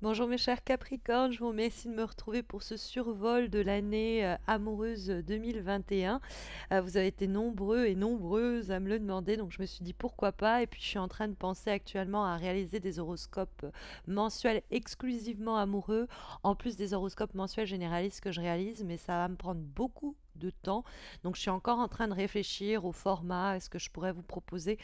Bonjour mes chers Capricornes, je vous remercie de me retrouver pour ce survol de l'année amoureuse 2021. Vous avez été nombreux et nombreuses à me le demander, donc je me suis dit pourquoi pas. Et puis je suis en train de penser actuellement à réaliser des horoscopes mensuels exclusivement amoureux, en plus des horoscopes mensuels généralistes que je réalise, mais ça va me prendre beaucoup de temps. Donc je suis encore en train de réfléchir au format, est-ce que je pourrais vous proposer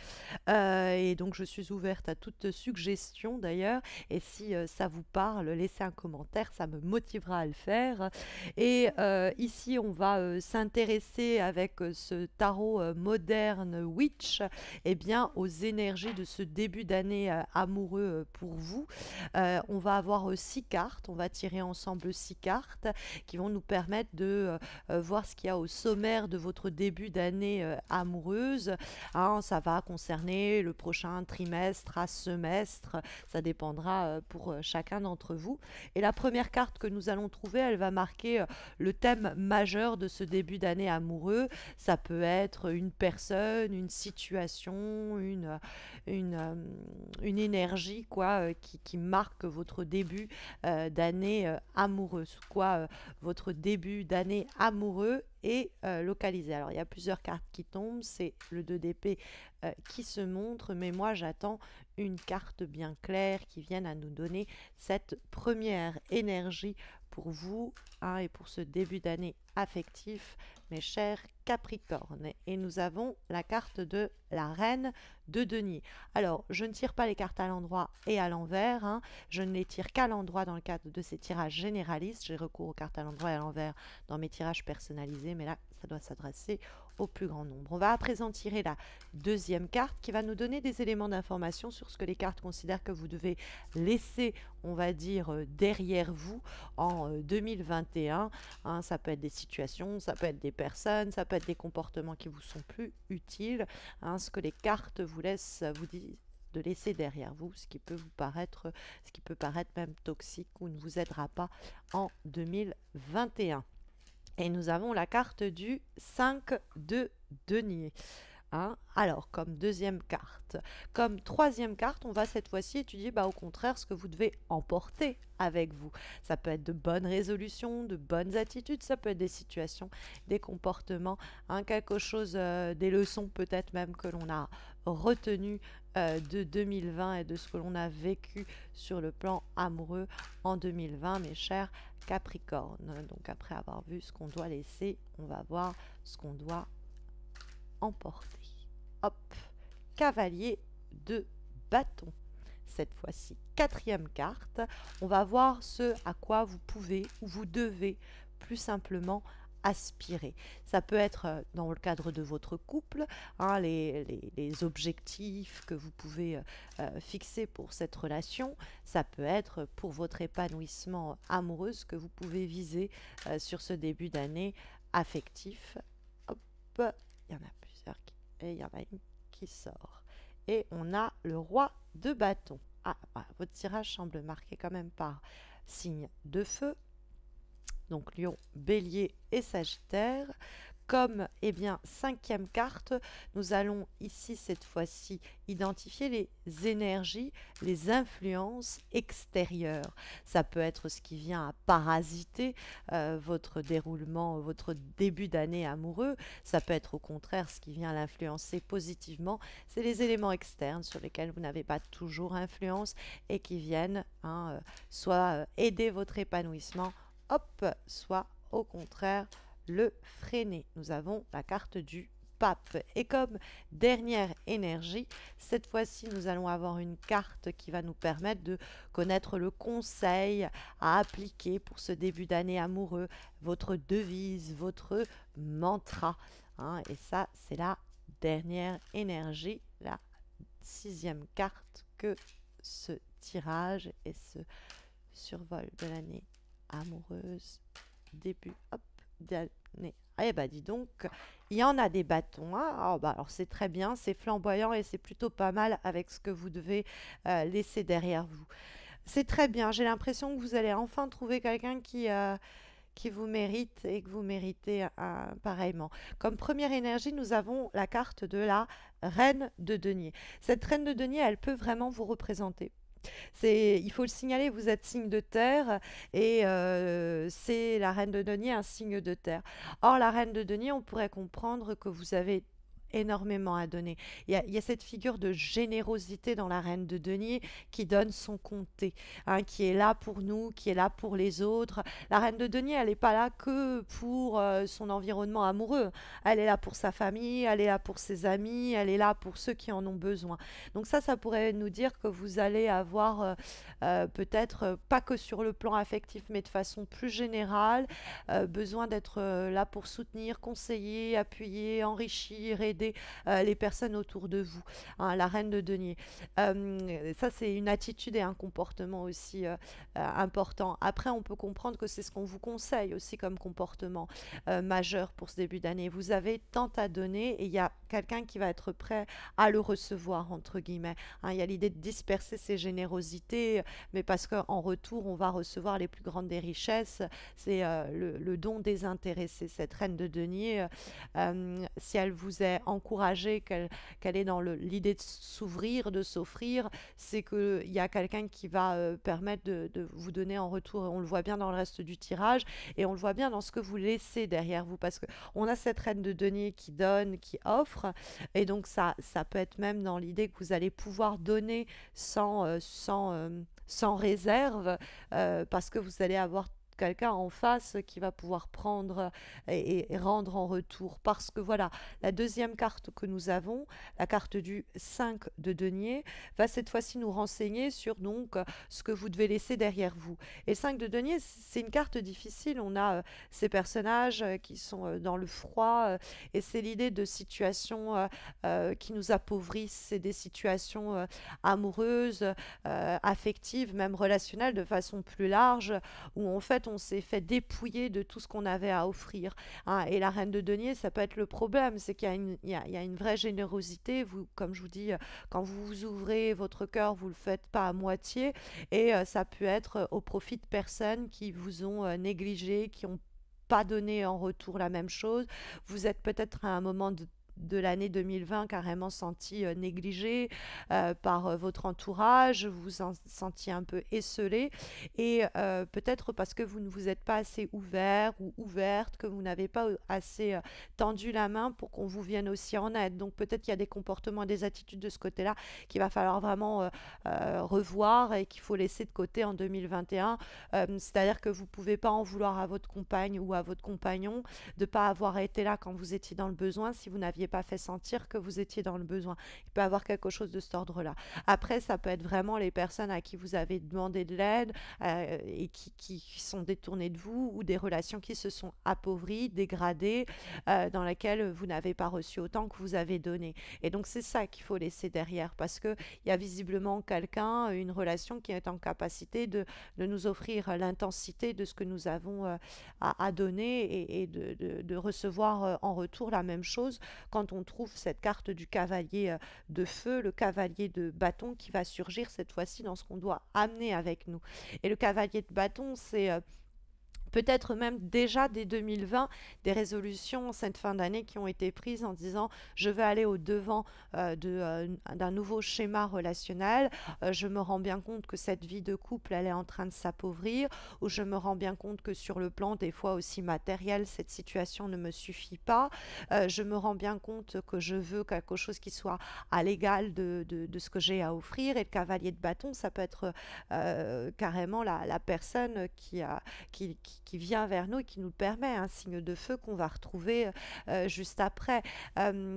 et donc je suis ouverte à toute suggestion d'ailleurs. Et si ça vous parle, laissez un commentaire, ça me motivera à le faire. Et ici, on va s'intéresser avec ce tarot moderne Witch, eh bien, aux énergies de ce début d'année amoureux pour vous. On va avoir 6 cartes, on va tirer ensemble 6 cartes qui vont nous permettre de voir ce qu'il y a au sommaire de votre début d'année amoureuse. Hein, ça va concerner le prochain trimestre à semestre, ça dépendra pour chacun d'entre vous. Et la première carte que nous allons trouver, elle va marquer le thème majeur de ce début d'année amoureux. Ça peut être une personne, une situation, une, euh, une énergie quoi, qui marque votre début d'année amoureuse. Quoi, votre début d'année amoureux est localisé. Alors il y a plusieurs cartes qui tombent, c'est le 2 d'épée qui se montre, mais moi j'attends une carte bien claire qui vienne à nous donner cette première énergie pour vous hein, et pour ce début d'année affectif, mes chers Capricornes. Et nous avons la carte de la reine de denier. Alors, je ne tire pas les cartes à l'endroit et à l'envers. Hein. Je ne les tire qu'à l'endroit dans le cadre de ces tirages généralistes. J'ai recours aux cartes à l'endroit et à l'envers dans mes tirages personnalisés, mais là, ça doit s'adresser au plus grand nombre. On va à présent tirer la deuxième carte qui va nous donner des éléments d'information sur ce que les cartes considèrent que vous devez laisser, on va dire, derrière vous en 2021. Hein, ça peut être des situations, ça peut être des personnes, ça peut être des comportements qui vous sont plus utiles. Hein, ce que les cartes vous laissent, vous disent de laisser derrière vous, ce qui peut vous paraître, ce qui peut paraître même toxique ou ne vous aidera pas en 2021. Et nous avons la carte du 5 de denier. Hein. Alors, comme deuxième carte. Comme troisième carte, on va cette fois-ci étudier au contraire ce que vous devez emporter avec vous. Ça peut être de bonnes résolutions, de bonnes attitudes, ça peut être des situations, des comportements, hein, quelque chose, des leçons peut-être même que l'on a retenues de 2020 et de ce que l'on a vécu sur le plan amoureux en 2020, mes chers Capricorne. Donc après avoir vu ce qu'on doit laisser, on va voir ce qu'on doit emporter. Hop, cavalier de bâton. Cette fois-ci, quatrième carte, on va voir ce à quoi vous pouvez ou vous devez plus simplement aspirer. Ça peut être dans le cadre de votre couple, hein, les objectifs que vous pouvez fixer pour cette relation. Ça peut être pour votre épanouissement amoureux que vous pouvez viser sur ce début d'année affectif. Hop, il y en a plusieurs et il y en a une qui sort. Et on a le roi de bâton. Ah, voilà, votre tirage semble marqué quand même par signe de feu. Donc Lion, Bélier et Sagittaire. Comme cinquième carte, nous allons ici cette fois-ci identifier les énergies, les influences extérieures. Ça peut être ce qui vient à parasiter votre déroulement, votre début d'année amoureux. Ça peut être au contraire ce qui vient à l'influencer positivement. C'est les éléments externes sur lesquels vous n'avez pas toujours influence et qui viennent soit aider votre épanouissement, hop, soit au contraire le freiner. Nous avons la carte du pape. Et comme dernière énergie, cette fois-ci, nous allons avoir une carte qui va nous permettre de connaître le conseil à appliquer pour ce début d'année amoureux, votre devise, votre mantra. Hein, et ça, c'est la dernière énergie, la sixième carte que ce tirage et ce survol de l'année amoureuse début hop d'année. Eh bah dis donc, il y en a des bâtons. Hein. Oh, bah, alors c'est très bien, c'est flamboyant et c'est plutôt pas mal avec ce que vous devez laisser derrière vous. C'est très bien, j'ai l'impression que vous allez enfin trouver quelqu'un qui vous mérite et que vous méritez pareillement. Comme première énergie, nous avons la carte de la reine de denier. Cette reine de denier, elle peut vraiment vous représenter. Il faut le signaler, vous êtes signe de terre et c'est la reine de denier un signe de terre. Or, la reine de denier, on pourrait comprendre que vous avez énormément à donner. Il y a cette figure de générosité dans la reine de denier qui donne son comté, hein, qui est là pour nous, qui est là pour les autres. La reine de denier, elle n'est pas là que pour son environnement amoureux. Elle est là pour sa famille, elle est là pour ses amis, elle est là pour ceux qui en ont besoin. Donc ça pourrait nous dire que vous allez avoir peut-être pas que sur le plan affectif, mais de façon plus générale, besoin d'être là pour soutenir, conseiller, appuyer, enrichir, aider les personnes autour de vous. Hein, la reine de denier. Ça, c'est une attitude et un comportement aussi important. Après, on peut comprendre que c'est ce qu'on vous conseille aussi comme comportement majeur pour ce début d'année. Vous avez tant à donner et il y a quelqu'un qui va être prêt à le recevoir, entre guillemets. Hein, il y a l'idée de disperser ses générosités, mais parce qu'en retour, on va recevoir les plus grandes des richesses. C'est le don désintéressé. Cette reine de denier, si elle vous est encouragée, qu'elle est dans l'idée de s'ouvrir, de s'offrir, c'est qu'il y a quelqu'un qui va permettre de vous donner en retour. On le voit bien dans le reste du tirage et on le voit bien dans ce que vous laissez derrière vous parce qu'on a cette reine de denier qui donne, qui offre et donc ça peut être même dans l'idée que vous allez pouvoir donner sans réserve parce que vous allez avoir quelqu'un en face qui va pouvoir prendre et rendre en retour. Parce que voilà, la deuxième carte que nous avons, la carte du 5 de denier, va cette fois-ci nous renseigner sur donc ce que vous devez laisser derrière vous. Et le 5 de denier, c'est une carte difficile. On a ces personnages qui sont dans le froid et c'est l'idée de situations qui nous appauvrissent. C'est des situations amoureuses, affectives, même relationnelles de façon plus large où en fait on s'est fait dépouiller de tout ce qu'on avait à offrir. Hein. Et la reine de denier, ça peut être le problème, c'est qu'il y a il y a une vraie générosité. Vous, comme je vous dis, quand vous vous ouvrez votre cœur, vous le faites pas à moitié, et ça peut être au profit de personnes qui vous ont négligé, qui ont pas donné en retour la même chose. Vous êtes peut-être à un moment de l'année 2020 carrément senti négligé par votre entourage, vous vous en sentiez un peu esselé et peut-être parce que vous ne vous êtes pas assez ouvert ou ouverte, que vous n'avez pas assez tendu la main pour qu'on vous vienne aussi en aide. Donc peut-être qu'il y a des comportements, des attitudes de ce côté-là qu'il va falloir vraiment revoir et qu'il faut laisser de côté en 2021. C'est-à-dire que vous ne pouvez pas en vouloir à votre compagne ou à votre compagnon de ne pas avoir été là quand vous étiez dans le besoin si vous n'aviez pas fait sentir que vous étiez dans le besoin. Il peut y avoir quelque chose de cet ordre-là. Après, ça peut être vraiment les personnes à qui vous avez demandé de l'aide et qui sont détournées de vous ou des relations qui se sont appauvries, dégradées, dans lesquelles vous n'avez pas reçu autant que vous avez donné. Et donc, c'est ça qu'il faut laisser derrière parce qu'il y a visiblement quelqu'un, une relation qui est en capacité de nous offrir l'intensité de ce que nous avons à donner et de recevoir en retour la même chose quand on trouve cette carte du cavalier de feu, le cavalier de bâton qui va surgir cette fois-ci dans ce qu'on doit amener avec nous. Et le cavalier de bâton, c'est peut-être même déjà dès 2020 des résolutions en cette fin d'année qui ont été prises en disant je vais aller au devant d'un nouveau schéma relationnel, je me rends bien compte que cette vie de couple elle est en train de s'appauvrir ou je me rends bien compte que sur le plan des fois aussi matériel cette situation ne me suffit pas, je me rends bien compte que je veux quelque chose qui soit à l'égal de ce que j'ai à offrir et le cavalier de bâton ça peut être carrément la personne qui vient vers nous et qui nous permet un signe de feu qu'on va retrouver juste après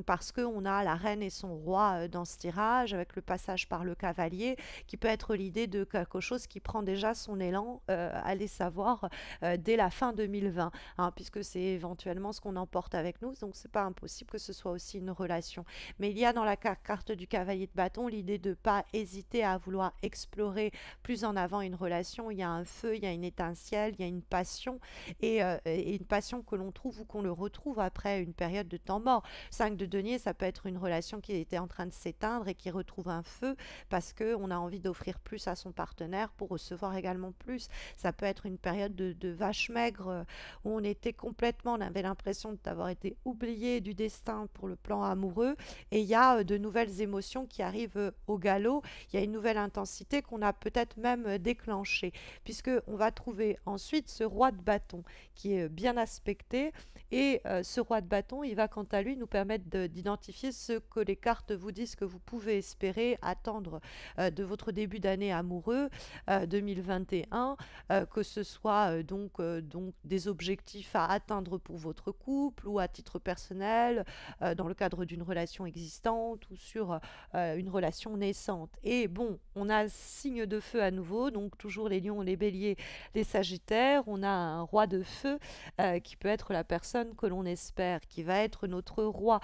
parce qu'on a la reine et son roi dans ce tirage avec le passage par le cavalier qui peut être l'idée de quelque chose qui prend déjà son élan allez savoir dès la fin 2020 hein, puisque c'est éventuellement ce qu'on emporte avec nous donc c'est pas impossible que ce soit aussi une relation mais il y a dans la carte du cavalier de bâton l'idée de ne pas hésiter à vouloir explorer plus en avant une relation il y a un feu, il y a une étincelle, il y a une passion passion et une passion que l'on trouve ou qu'on le retrouve après une période de temps mort. 5 de denier, ça peut être une relation qui était en train de s'éteindre et qui retrouve un feu parce qu'on a envie d'offrir plus à son partenaire pour recevoir également plus. Ça peut être une période de vache maigre où on était complètement, on avait l'impression d'avoir été oublié du destin pour le plan amoureux et il y a de nouvelles émotions qui arrivent au galop, il y a une nouvelle intensité qu'on a peut-être même déclenchée puisque on va trouver ensuite ce roi de bâton qui est bien aspecté et ce roi de bâton, il va quant à lui nous permettre d'identifier ce que les cartes vous disent que vous pouvez espérer attendre de votre début d'année amoureux 2021, que ce soit donc des objectifs à atteindre pour votre couple ou à titre personnel, dans le cadre d'une relation existante ou sur une relation naissante. Et bon, on a un signe de feu à nouveau, donc toujours les lions, les béliers, les sagittaires. On a un roi de feu qui peut être la personne que l'on espère, qui va être notre roi.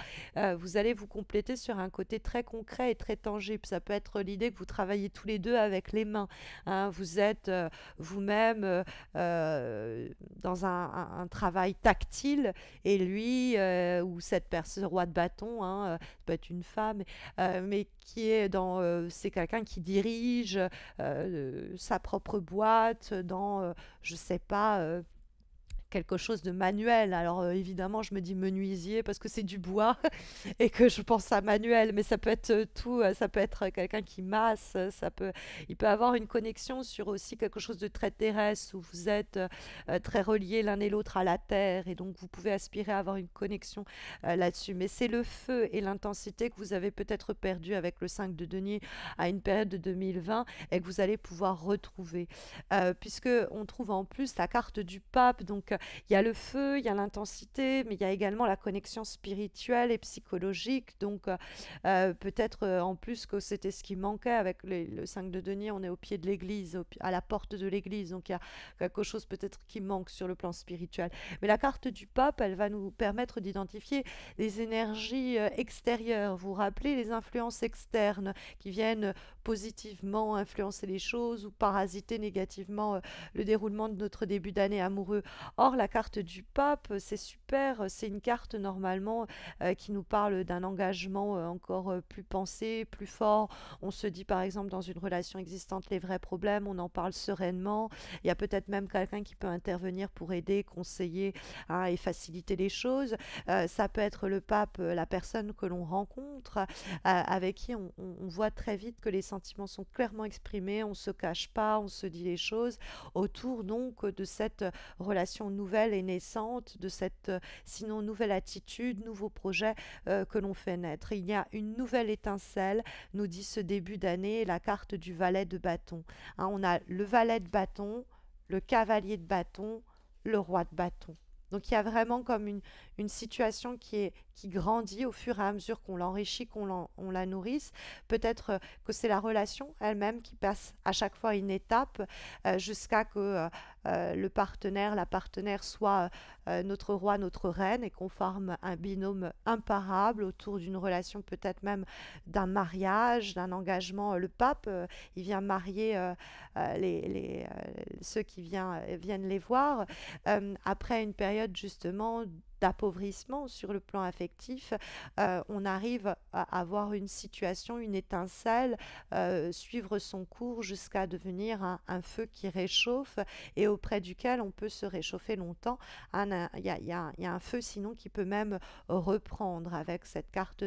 Vous allez vous compléter sur un côté très concret et très tangible. Ça peut être l'idée que vous travaillez tous les deux avec les mains, hein. Vous êtes vous-même dans un travail tactile et lui ou cette personne, roi de bâton, hein, ça peut être une femme, mais qui est dans, c'est quelqu'un qui dirige sa propre boîte dans, je sais pas, quelque chose de manuel. Alors évidemment, je me dis menuisier parce que c'est du bois et que je pense à manuel, mais ça peut être tout, ça peut être quelqu'un qui masse, il peut avoir une connexion sur aussi quelque chose de très terrestre où vous êtes très reliés l'un et l'autre à la terre et donc vous pouvez aspirer à avoir une connexion là-dessus. Mais c'est le feu et l'intensité que vous avez peut-être perdu avec le 5 de denier à une période de 2020 et que vous allez pouvoir retrouver. Puisque on trouve en plus la carte du pape, donc il y a le feu, il y a l'intensité, mais il y a également la connexion spirituelle et psychologique. Donc, peut-être en plus que c'était ce qui manquait avec le 5 de denier, on est au pied de l'église, à la porte de l'église. Donc, il y a quelque chose peut-être qui manque sur le plan spirituel. Mais la carte du pape, elle va nous permettre d'identifier les énergies extérieures. Vous vous rappelez les influences externes qui viennent positivement influencer les choses ou parasiter négativement le déroulement de notre début d'année amoureux. Or, la carte du pape, c'est super, c'est une carte normalement qui nous parle d'un engagement encore plus pensé, plus fort. On se dit par exemple dans une relation existante les vrais problèmes, on en parle sereinement. Il y a peut-être même quelqu'un qui peut intervenir pour aider, conseiller, hein, et faciliter les choses. Ça peut être le pape, la personne que l'on rencontre, avec qui on voit très vite que les sentiments sont clairement exprimés, on ne se cache pas, on se dit les choses autour donc de cette relation nouvelle et naissante, de cette sinon nouvelle attitude, nouveau projet que l'on fait naître. Il y a une nouvelle étincelle, nous dit ce début d'année, la carte du valet de bâton. Hein, on a le valet de bâton, le cavalier de bâton, le roi de bâton. Donc il y a vraiment comme une situation qui grandit au fur et à mesure qu'on l'enrichit, on la nourrisse. Peut-être que c'est la relation elle-même qui passe à chaque fois une étape jusqu'à que le partenaire, la partenaire soit notre roi, notre reine et qu'on forme un binôme imparable autour d'une relation, peut-être même d'un mariage, d'un engagement. Le pape, il vient marier ceux qui viennent les voir après une période justement d'appauvrissement sur le plan affectif, on arrive à avoir une situation, une étincelle, suivre son cours jusqu'à devenir un feu qui réchauffe et auprès duquel on peut se réchauffer longtemps. Il y a un feu sinon qui peut même reprendre avec cette carte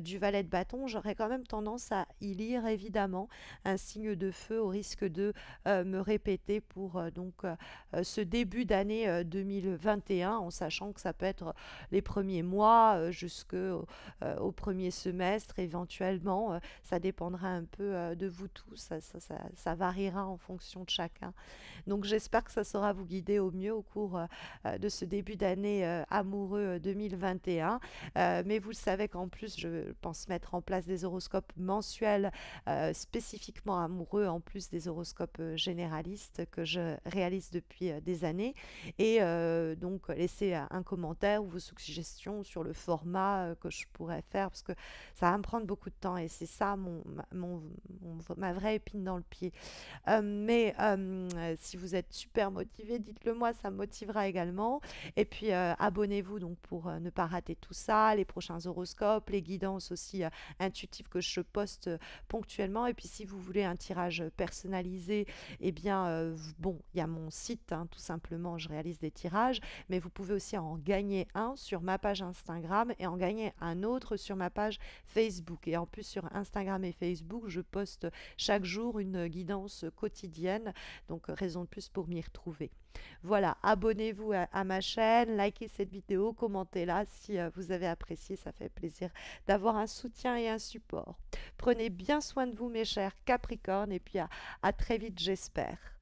du valet de bâton. J'aurais quand même tendance à y lire évidemment un signe de feu au risque de me répéter pour ce début d'année 2021 en sachant que ça peut être les premiers mois jusqu'au au premier semestre éventuellement. Ça dépendra un peu de vous tous, ça variera en fonction de chacun. Donc j'espère que ça saura vous guider au mieux au cours de ce début d'année amoureux 2021. Mais vous le savez qu'en plus, je pense mettre en place des horoscopes mensuels spécifiquement amoureux, en plus des horoscopes généralistes que je réalise depuis des années. Et donc laissez un commentaire commentaires ou vos suggestions sur le format que je pourrais faire parce que ça va me prendre beaucoup de temps et c'est ça ma vraie épine dans le pied. Si vous êtes super motivé, dites-le moi, ça me motivera également. Et puis abonnez-vous donc pour ne pas rater tout ça, les prochains horoscopes, les guidances aussi intuitives que je poste ponctuellement. Et puis si vous voulez un tirage personnalisé, eh bien bon, il y a mon site, hein, tout simplement, je réalise des tirages, mais vous pouvez aussi en gagner un sur ma page Instagram et en gagner un autre sur ma page Facebook. Et en plus sur Instagram et Facebook, je poste chaque jour une guidance quotidienne, donc raison de plus pour m'y retrouver. Voilà, abonnez-vous à ma chaîne, likez cette vidéo, commentez-la si vous avez apprécié, ça fait plaisir d'avoir un soutien et un support. Prenez bien soin de vous mes chers Capricornes et puis à très vite j'espère.